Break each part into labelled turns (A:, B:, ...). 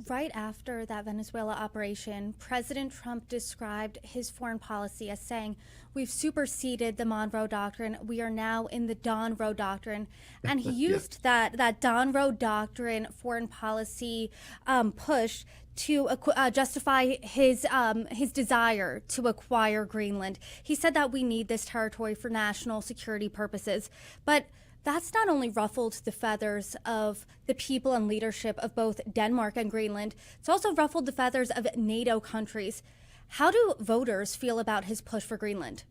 A: Right after that Venezuela operation, President Trump described his foreign policy as saying, "We've superseded the Monroe Doctrine. We are now in the Don Roe Doctrine." And he
B: Yeah.
A: used that Don Roe Doctrine foreign policy push to justify his desire to acquire Greenland. He said that we need this territory for national security purposes. But that's not only ruffled the feathers of the people and leadership of both Denmark and Greenland, it's also ruffled the feathers of NATO countries. How do voters feel about his push for Greenland?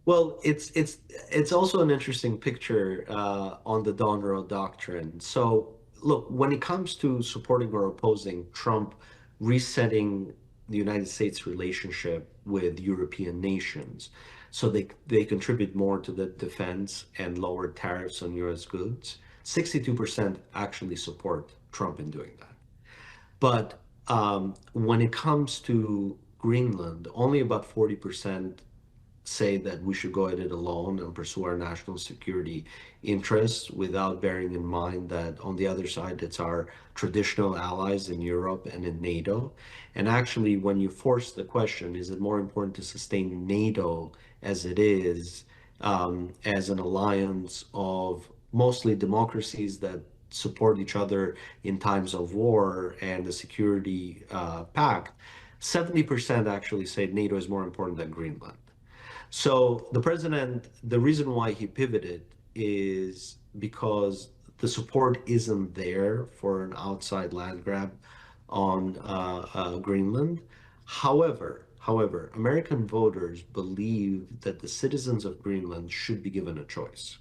B: Well, it's also an interesting picture on the Donroe Doctrine. So, look, when it comes to supporting or opposing Trump resetting the United States relationship with European nations, so they contribute more to the defense and lower tariffs on U.S. goods, 62% actually support Trump in doing that. But when it comes to Greenland, only about 40% say that we should go at it alone and pursue our national security interests without bearing in mind that on the other side, it's our traditional allies in Europe and in NATO. And actually, when you force the question, is it more important to sustain NATO as it is, as an alliance of mostly democracies that support each other in times of war and the security pact, 70% actually say NATO is more important than Greenland. So the president, the reason why he pivoted is because the support isn't there for an outside land grab on Greenland. However, American voters believe that the citizens of Greenland should be given a choice.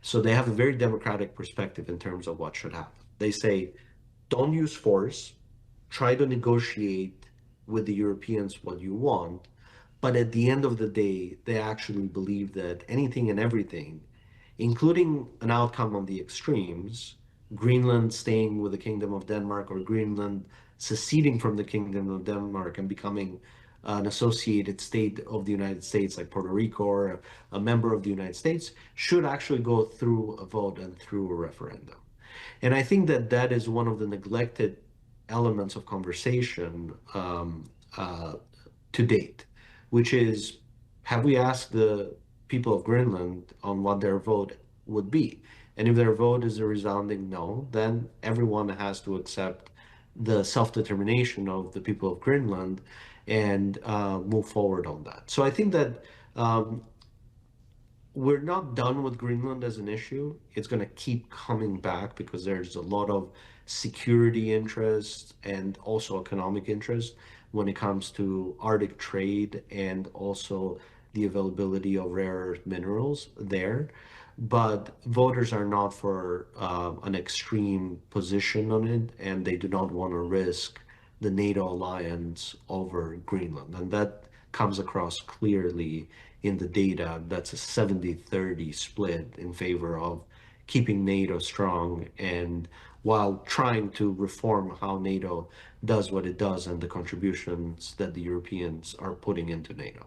B: So they have a very democratic perspective in terms of what should happen. They say, don't use force, try to negotiate with the Europeans what you want, but at the end of the day, they actually believe that anything and everything, including an outcome on the extremes, Greenland staying with the Kingdom of Denmark or Greenland seceding from the Kingdom of Denmark and becoming an associated state of the United States, like Puerto Rico, or a member of the United States, should actually go through a vote and through a referendum. And I think that that is one of the neglected elements of conversation to date, which is, have we asked the people of Greenland on what their vote would be? And if their vote is a resounding no, then everyone has to accept the self-determination of the people of Greenland and move forward on that. So I think that we're not done with Greenland as an issue. It's going to keep coming back because there's a lot of security interest and also economic interest when it comes to Arctic trade and also the availability of rare earth minerals there. But voters are not for an extreme position on it, and they do not want to risk the NATO alliance over Greenland. And that comes across clearly in the data. That's a 70-30 split in favor of keeping NATO strong and while trying to reform how NATO does what it does and the contributions that the Europeans are putting into NATO.